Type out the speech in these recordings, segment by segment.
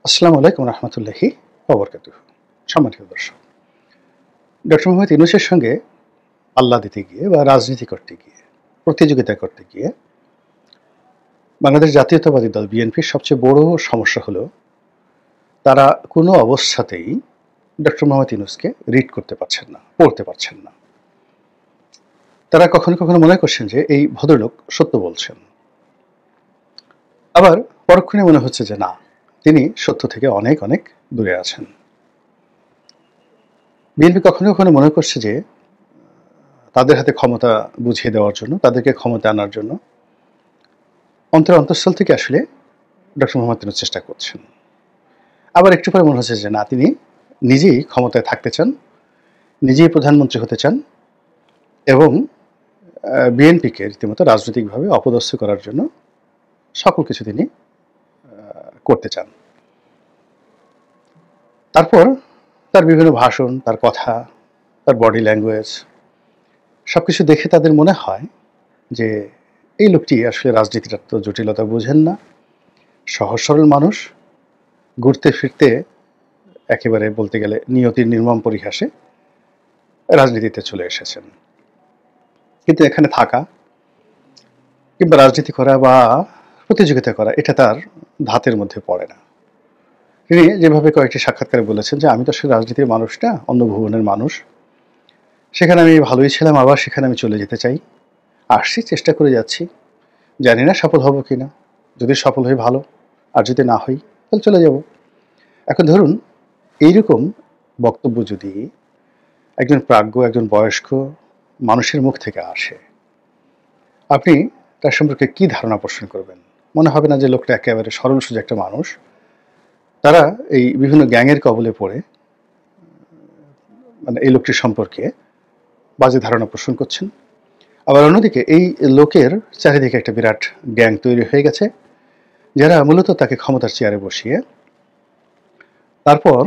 আসসালামু আলাইকুম রহমতুল্লাহি ওবরকাতুহু। সম্মানিত দর্শক, ডক্টর মোহাম্মদ ইউনূসের সঙ্গে পাল্লা দিতে গিয়ে বা রাজনীতি করতে গিয়ে, প্রতিযোগিতা করতে গিয়ে বাংলাদেশ জাতীয়তাবাদী দল বিএনপির সবচেয়ে বড় সমস্যা হলো তারা কোনো অবস্থাতেই ডক্টর মোহাম্মদ ইউনূসকে রিড করতে পারছেন না, পড়তে পারছেন না। তারা কখনো কখনো মনে করছেন যে এই ভদ্রলোক সত্য বলছেন, আবার পরক্ষণে মনে হচ্ছে যে না, তিনি সত্য থেকে অনেক অনেক দূরে আছেন। বিএনপি কখনো কখনো মনে করছে যে তাদের হাতে ক্ষমতা বুঝিয়ে দেওয়ার জন্য, তাদেরকে ক্ষমতা আনার জন্য অন্তঃস্থল থেকে আসলে ডক্টর মোহাম্মদ ইউনূস চেষ্টা করছেন। আবার একটু পরে মনে হচ্ছে যে না, তিনি নিজেই ক্ষমতায় থাকতে চান, নিজেই প্রধানমন্ত্রী হতে চান এবং বিএনপিকে রীতিমতো রাজনৈতিকভাবে অপদস্থ করার জন্য সকল কিছু তিনি করতে চান। তারপর তার বিভিন্ন ভাষণ, তার কথা, তার বডি ল্যাঙ্গুয়েজ সবকিছু দেখে তাদের মনে হয় যে এই লোকটি আসলে রাজনীতির তো জটিলতা বোঝেন না, সহজ সরল মানুষ, ঘুরতে ফিরতে একেবারে বলতে গেলে নিয়তির নির্মম পরিহাসে রাজনীতিতে চলে এসেছেন। কিন্তু এখানে থাকা কিংবা রাজনীতি করা বা প্রতিযোগিতা করা এটা তার ধাতের মধ্যে পড়ে না। তিনি যেভাবে কয়েকটি সাক্ষাৎকারে বলেছেন যে আমি তো আসলে রাজনীতির মানুষ না, অন্য ভুবনের মানুষ, সেখানে আমি ভালোই ছিলাম, আবার সেখানে আমি চলে যেতে চাই, আসছি, চেষ্টা করে যাচ্ছি, জানি না সফল হব কিনা, যদি সফল হই ভালো, আর যদি না হই তাহলে চলে যাব। এখন ধরুন এইরকম বক্তব্য যদি একজন প্রাজ্ঞ, একজন বয়স্ক মানুষের মুখ থেকে আসে, আপনি তার সম্পর্কে কি ধারণা পোষণ করবেন? মনে হবে না যে লোকটা একেবারে সরল সোজা একটা মানুষ? তারা এই বিভিন্ন গ্যাংয়ের কবলে পড়ে মানে এই লোকটির সম্পর্কে বাজে ধারণা পোষণ করছেন। আবার অন্যদিকে এই লোকের চারিদিকে একটা বিরাট গ্যাং তৈরি হয়ে গেছে, যারা মূলত তাকে ক্ষমতার চেয়ারে বসিয়ে তারপর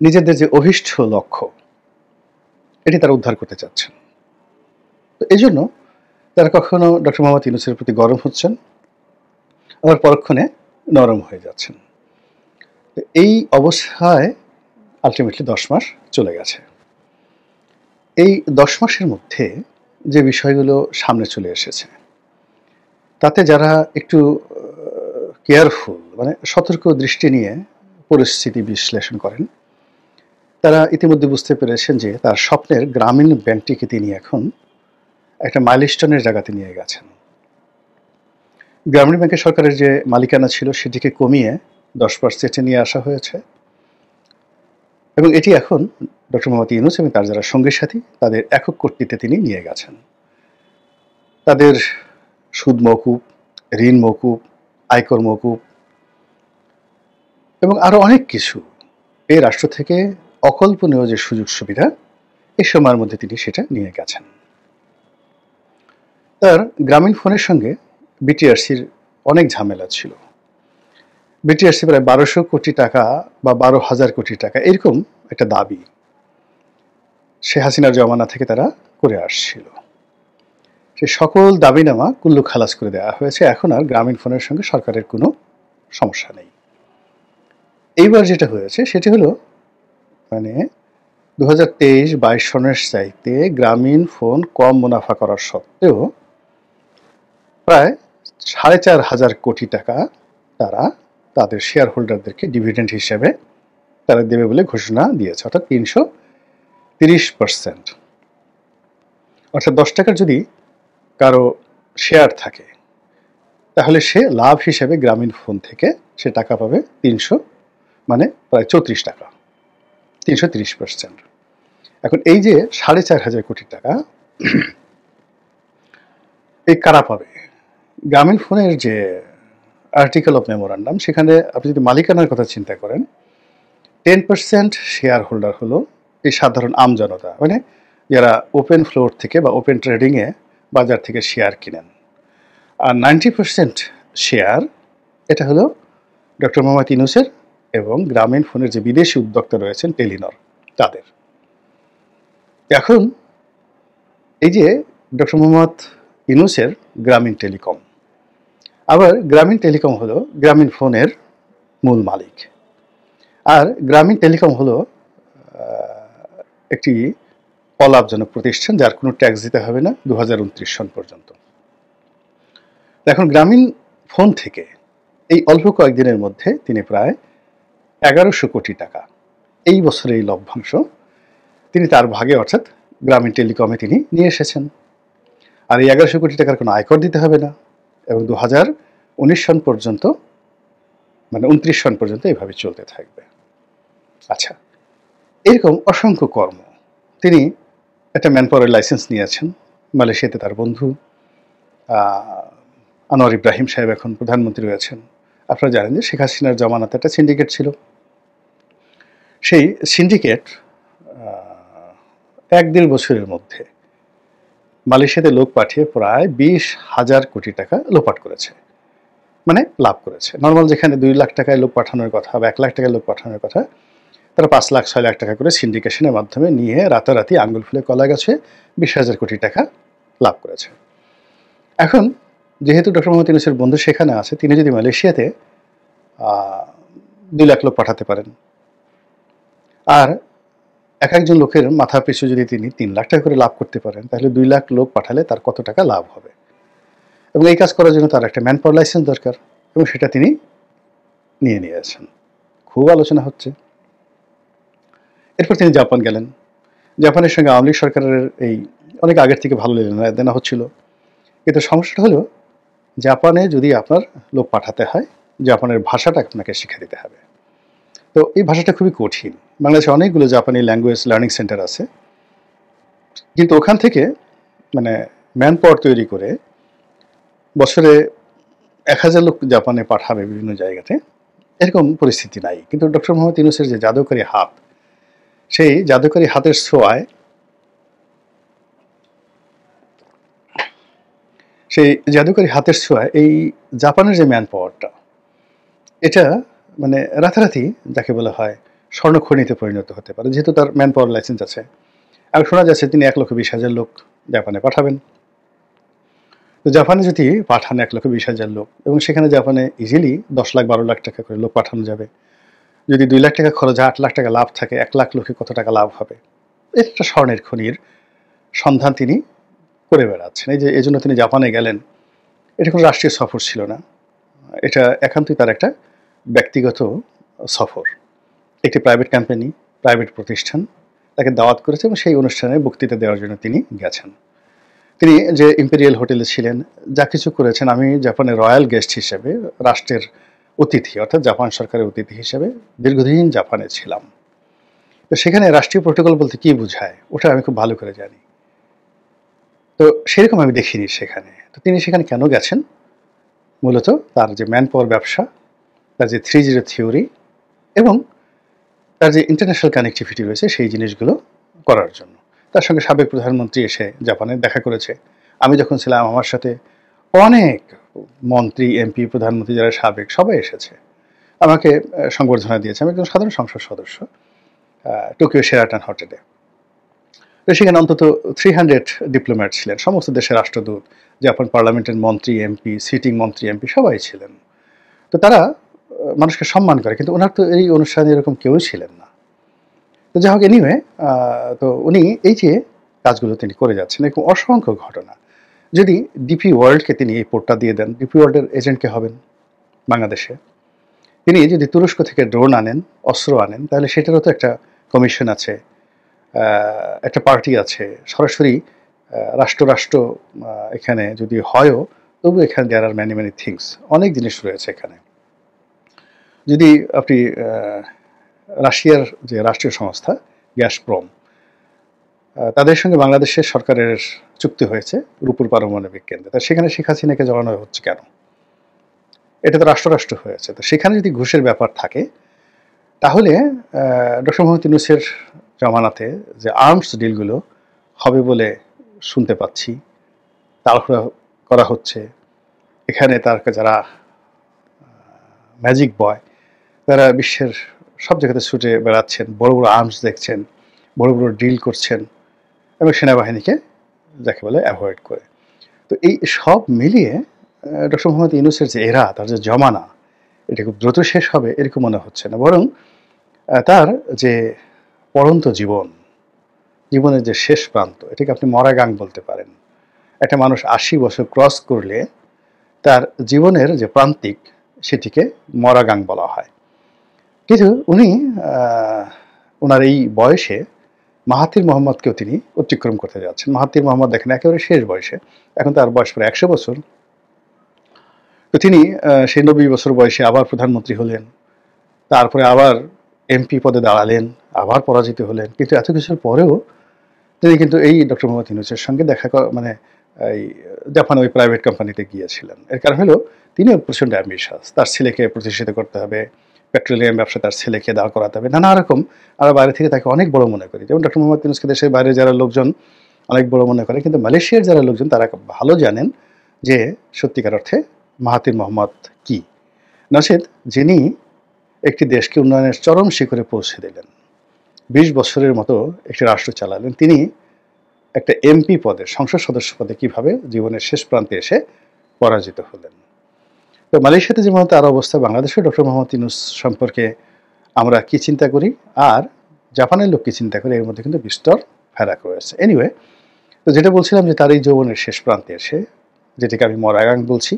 নিজেদের যে অভীষ্ট লক্ষ্য এটি তারা উদ্ধার করতে চাচ্ছেন। তো এই জন্য তারা কখনো ডক্টর মোহাম্মদ ইউনূসের প্রতি গরম হচ্ছেন, আবার পরক্ষণে নরম হয়ে যাচ্ছেন। এই অবস্থায় আলটিমেটলি 10 মাস চলে গেছে। এই 10 মাসের মধ্যে যে বিষয়গুলো সামনে চলে এসেছে, তাতে যারা একটু কেয়ারফুল মানে সতর্ক দৃষ্টি নিয়ে পরিস্থিতি বিশ্লেষণ করেন, তারা ইতিমধ্যে বুঝতে পেরেছেন যে তার স্বপ্নের গ্রামীণ ব্যাংকটিকে তিনি এখন একটা মাইলস্টোনের জায়গাতে নিয়ে গেছেন। গ্রামীণ ব্যাংকের সরকারের যে মালিকানা ছিল সেটিকে কমিয়ে 10% নিয়ে আসা হয়েছে এবং এটি এখন ডক্টর মোহাম্মদ ইউনূস এবং তার যারা সঙ্গী সাথী তাদের একক কর্তৃত্বে তিনি নিয়ে গেছেন। তাদের সুদ মওকুফ, ঋণ মওকুফ, আয়কর মওকুফ এবং আরও অনেক কিছু এই রাষ্ট্র থেকে অকল্পনীয় যে সুযোগ সুবিধা এই সময়ের মধ্যে তিনি সেটা নিয়ে গেছেন। তার গ্রামীণ ফোনের সঙ্গে বিটিআরসির অনেক ঝামেলা ছিল। বিটিআরসি প্রায় 1200 কোটি টাকা বা 12,000 কোটি টাকা এরকম একটা দাবি শেখ হাসিনার জমানা থেকে তারা করে আসছিল। সে সকল দাবিনামা কুল্লু খালাস করে দেওয়া হয়েছে। এখন আর গ্রামীণ ফোনের সঙ্গে সরকারের কোনো সমস্যা নেই। এইবার যেটা হয়েছে সেটি হলো মানে 2023-22 সনের চাইতে গ্রামীণ ফোন কম মুনাফা করার সত্ত্বেও প্রায় 4,500 কোটি টাকা তারা তাদের শেয়ার হোল্ডারদেরকে ডিভিডেন্ড হিসেবে তারা দেবে বলে ঘোষণা দিয়েছে, অর্থাৎ 330%। অর্থাৎ 10 টাকার যদি কারো শেয়ার থাকে তাহলে সে লাভ হিসেবে গ্রামীণ ফোন থেকে সে টাকা পাবে 300 মানে প্রায় 34 টাকা, 330%। এখন এই যে 4,500 কোটি টাকা এই কারা পাবে? গ্রামীণ ফোনের যে আর্টিকেল অফ মেমোরান্ডাম, সেখানে আপনি যদি মালিকানার কথা চিন্তা করেন, 10% শেয়ার হোল্ডার হলো এই সাধারণ আমজনতা, মানে যারা ওপেন ফ্লোর থেকে বা ওপেন ট্রেডিংয়ে বাজার থেকে শেয়ার কিনেন। আর 90% শেয়ার এটা হলো ডক্টর মোহাম্মদ ইউনূসের এবং গ্রামীণ ফোনের যে বিদেশি উদ্যোক্তা রয়েছেন টেলিনর তাদের। এখন এই যে ডক্টর মোহাম্মদ ইউনূসের গ্রামীণ টেলিকম আবার গ্রামীণ টেলিকম হলো গ্রামীণ ফোনের মূল মালিক। আর গ্রামীণ টেলিকম হলো একটি অলাভজনক প্রতিষ্ঠান, যার কোনো ট্যাক্স দিতে হবে না 2029 সন পর্যন্ত। এখন গ্রামীণ ফোন থেকে এই অল্প কয়েকদিনের মধ্যে তিনি প্রায় 1100 কোটি টাকা এই বছরের এই লভ্যাংশ তিনি তার ভাগে অর্থাৎ গ্রামীণ টেলিকমে তিনি নিয়ে এসেছেন। আর এই 1100 কোটি টাকার কোনো আয়কর দিতে হবে না, এবং 2019 সন পর্যন্ত, মানে 29 সন পর্যন্ত এইভাবে চলতে থাকবে। আচ্ছা, এরকম অসংখ্য কর্ম। তিনি একটা ম্যানপাওয়ারের লাইসেন্স নিয়েছেন মালয়েশিয়াতে। তার বন্ধু আনোয়ার ইব্রাহিম সাহেব এখন প্রধানমন্ত্রী রয়েছেন। আপনারা জানেন যে শেখ হাসিনার জামানাতে একটা সিন্ডিকেট ছিল। সেই সিন্ডিকেট 1-1.5 বছরের মধ্যে মালয়েশিয়াতে লোক পাঠিয়ে প্রায় 20,000 কোটি টাকা লোপাট করেছে, মানে লাভ করেছে। নর্মাল যেখানে 2 লাখ টাকায় লোক পাঠানোর কথা বা 1 লাখ টাকায় লোক পাঠানোর কথা, তারা 5 লাখ 6 লাখ টাকা করে সিন্ডিকেশনের মাধ্যমে নিয়ে রাতারাতি আঙ্গুল ফুলে কলা গাছে 20,000 কোটি টাকা লাভ করেছে। এখন যেহেতু ডক্টর মোহাম্মদ ইউনূসের বন্ধু সেখানে আছে, তিনি যদি মালয়েশিয়াতে 2 লাখ লোক পাঠাতে পারেন, আর এক একজন লোকের মাথা পিছু যদি তিনি 3 লাখ টাকা করে লাভ করতে পারেন, তাহলে 2 লাখ লোক পাঠালে তার কত টাকা লাভ হবে। এবং এই কাজ করার জন্য তার একটা ম্যান পাওয়ার লাইসেন্স দরকার, এবং সেটা তিনি নিয়ে নিয়েছেন। খুব আলোচনা হচ্ছে। এরপর তিনি জাপান গেলেন। জাপানের সঙ্গে আওয়ামী লীগ সরকারের এই অনেক আগের থেকে ভালো লেনদেন হচ্ছিল, কিন্তু সমস্যাটা হলো জাপানে যদি আপনার লোক পাঠাতে হয়, জাপানের ভাষাটা আপনাকে শিখে দিতে হবে। তো এই ভাষাটা খুবই কঠিন। বাংলাদেশে অনেকগুলো জাপানি ল্যাঙ্গুয়েজ লার্নিং সেন্টার আছে, কিন্তু ওখান থেকে মানে ম্যান পাওয়ার তৈরি করে বছরে 1000 লোক জাপানে পাঠাবে বিভিন্ন জায়গাতে, এরকম পরিস্থিতি নাই। কিন্তু ডক্টর মোহাম্মদ ইউনূসের যে জাদুকরী হাত, সেই জাদুকরী হাতের ছোঁয়ায় এই জাপানের যে ম্যান পাওয়ারটা, এটা মানে রাতারাতি যাকে বলা হয় স্বর্ণখনিতে পরিণত হতে পারে, যেহেতু তার ম্যান পাওয়ার লাইসেন্স আছে। আর শোনা যাচ্ছে তিনি 1,20,000 লোক জাপানে পাঠাবেন। তো জাপানে যদি পাঠান 1,20,000 লোক, এবং সেখানে জাপানে ইজিলি 10 লাখ 12 লাখ টাকা করে লোক পাঠানো যাবে। যদি 2 লাখ টাকা খরচ হয়, 8 লাখ টাকা লাভ থাকে, 1 লাখ লোকে কত টাকা লাভ হবে। এটা একটা স্বর্ণের খনির সন্ধান তিনি করে বেড়াচ্ছেন। এই জন্য তিনি জাপানে গেলেন। এটা কোনো রাষ্ট্রীয় সফর ছিল না, এটা একান্তই তার একটা ব্যক্তিগত সফর। একটি প্রাইভেট কোম্পানি, প্রাইভেট প্রতিষ্ঠান তাকে দাওয়াত করেছে, এবং সেই অনুষ্ঠানে বক্তৃতা দেওয়ার জন্য তিনি গেছেন। তিনি যে ইম্পেরিয়াল হোটেলে ছিলেন, যা কিছু করেছেন, আমি জাপানের রয়্যাল গেস্ট হিসেবে, রাষ্ট্রের অতিথি অর্থাৎ জাপান সরকারের অতিথি হিসেবে দীর্ঘদিন জাপানে ছিলাম। তো সেখানে রাষ্ট্রীয় প্রোটোকল বলতে কী বোঝায় ওটা আমি খুব ভালো করে জানি। তো সেরকম আমি দেখিনি সেখানে। তো তিনি সেখানে কেন গেছেন? মূলত তার যে ম্যান পাওয়ার ব্যবসা, তার যে 3-0 থিওরি, এবং তার যে ইন্টারন্যাশনাল কানেক্টিভিটি রয়েছে, সেই জিনিসগুলো করার জন্য। তার সঙ্গে সাবেক প্রধানমন্ত্রী এসে জাপানে দেখা করেছে। আমি যখন ছিলাম আমার সাথে অনেক মন্ত্রী, এমপি, প্রধানমন্ত্রী যারা সাবেক, সবাই এসেছে, আমাকে সংবর্ধনা দিয়েছে। আমি একজন সাধারণ সংসদ সদস্য, টোকিও শেরাটন হোটেলে। তো সেখানে অন্তত 300 ডিপ্লোম্যাট ছিলেন, সমস্ত দেশের রাষ্ট্রদূত, জাপান পার্লামেন্টের মন্ত্রী, এমপি, সিটিং মন্ত্রী, এমপি সবাই ছিলেন। তো তারা মানুষকে সম্মান করে, কিন্তু ওনার তো এই অনুষ্ঠানে এরকম কেউই ছিলেন না। তো যাই হোক, এনিওয়ে, তো উনি এই যে কাজগুলো তিনি করে যাচ্ছেন, এরকম অসংখ্য ঘটনা। যদি ডিপি ওয়ার্ল্ডকে তিনি এই পোর্টটা দিয়ে দেন, ডিপি ওয়ার্ল্ডের এজেন্টকে হবেন বাংলাদেশে। তিনি যদি তুরস্ক থেকে ড্রোন আনেন, অস্ত্র আনেন, তাহলে সেটারও তো একটা কমিশন আছে, একটা পার্টি আছে। সরাসরি রাষ্ট্র এখানে যদি হয়ও, তবু এখানে দেয়ার আর ম্যানি ম্যানি থিংস, অনেক জিনিস রয়েছে এখানে। যদি আপনি রাশিয়ার যে রাষ্ট্রীয় সংস্থা গ্যাসপ্রম, তাদের সঙ্গে বাংলাদেশের সরকারের চুক্তি হয়েছে রূপপুর পারমাণবিক কেন্দ্রে, তা সেখানে শেখ হাসিনাকে জড়ানো হচ্ছে কেন? এটা তো রাষ্ট্র হয়েছে। তো সেখানে যদি ঘুষের ব্যাপার থাকে, তাহলে ডক্টর মোহাম্মদ ইউনূসের জামানাতে যে আর্মস ডিলগুলো হবে বলে শুনতে পাচ্ছি, তাড়াহুড়া করা হচ্ছে, এখানে তার যারা ম্যাজিক বয়, তারা বিশ্বের সব জায়গাতে ছুটে বেড়াচ্ছেন, বড় বড় আর্মস দেখছেন, বড় বড় ডিল করছেন, এবং সেনাবাহিনীকে যাকে বলে অ্যাভয়েড করে। তো এই সব মিলিয়ে ডক্টর মোহাম্মদ ইউনূসের যে এরা, তার যে জমানা, এটা খুব দ্রুত শেষ হবে এরকম মনে হচ্ছে না। বরং তার যে পড়ন্ত জীবন, জীবনের যে শেষ প্রান্ত, এটাকে আপনি মরাগাং বলতে পারেন। একটা মানুষ ৮০ বছর ক্রস করলে তার জীবনের যে প্রান্তিক, সেটিকে মরাগাং বলা হয়। কিন্তু উনি ওনার এই বয়সে মাহাথির মোহাম্মদকেও তিনি অতিক্রম করতে যাচ্ছেন। মাহাথির মোহাম্মদ দেখেন একেবারে শেষ বয়সে, এখন তার বয়স প্রায় ১০০ বছর। তো তিনি সেই ৯০ বছর বয়সে আবার প্রধানমন্ত্রী হলেন, তারপরে আবার এমপি পদে দাঁড়ালেন, আবার পরাজিত হলেন। কিন্তু এত কিছুর পরেও তিনি কিন্তু এই ডক্টর মোহাম্মদ ইউনূসের সঙ্গে মানে এই জাপানে ওই প্রাইভেট কোম্পানিতে গিয়েছিলেন। এর কারণ হলো তিনিও প্রচণ্ড অ্যাম্বিশাস। তার ছেলেকে প্রতিষ্ঠিত করতে হবে, পেট্রোলিয়াম ব্যবসা তার ছেলেকে দাঁড় করাতে হবে, নানা রকম। আমরা বাইরে থেকে তাকে অনেক বড় মনে করি, যেমন ডক্টর মোহাম্মদ ইউনূসকে দেশের বাইরে যারা লোকজন অনেক বড় মনে করে, কিন্তু মালয়েশিয়ার যারা লোকজন তারা ভালো জানেন যে সত্যিকার অর্থে মাহাথির মোহাম্মদ কি। নচেত যিনি একটি দেশকে উন্নয়নের চরম শিখরে পৌঁছে দিলেন, ২০ বছরের মতো একটি রাষ্ট্র চালালেন, তিনি একটা এমপি পদে, সংসদ সদস্য পদে কিভাবে জীবনের শেষ প্রান্তে এসে পরাজিত হলেন। তো মালয়েশিয়াতে যেমন তার অবস্থা, বাংলাদেশে ডক্টর মোহাম্মদ ইউনূস সম্পর্কে আমরা কি চিন্তা করি আর জাপানের লোক কি চিন্তা করে, এর মধ্যে কিন্তু বিস্তর ফারাক রয়েছে। এনিওয়ে, তো যেটা বলছিলাম যে তার এই যৌবনের শেষ প্রান্তে এসে, যেটাকে আমি মরাগাং বলছি,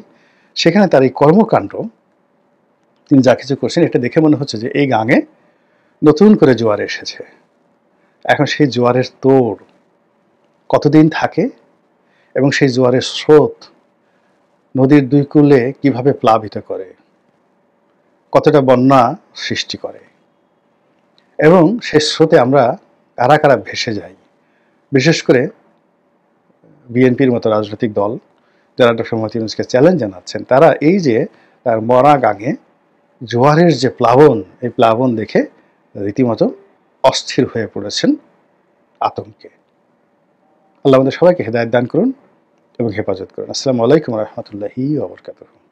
সেখানে তার এই কর্মকাণ্ড, তিনি যা কিছু করছেন, এটা দেখে মনে হচ্ছে যে এই গাঙে নতুন করে জোয়ার এসেছে। এখন সেই জোয়ারের তোড় কতদিন থাকে এবং সেই জোয়ারের স্রোত নদীর দুই কূলে কিভাবে প্লাবিত করে, কতটা বন্যা সৃষ্টি করে, এবং সেই স্রোতে আমরা কারা কারা ভেসে যাই। বিশেষ করে বিএনপির মতো রাজনৈতিক দল যারা ডক্টর মোহাম্মদ ইউনূসকে চ্যালেঞ্জ জানাচ্ছেন, তারা এই যে তার মরা গাঙে জোয়ারের যে প্লাবন, এই প্লাবন দেখে রীতিমতো অস্থির হয়ে পড়েছেন আতঙ্কে। আল্লাহ আমাদের সবাইকে হেদায়েত দান করুন এবং হেফাজত করুন। আসসালামু আলাইকুম ওয়া রাহমাতুল্লাহি ওয়া বারাকাতুহু।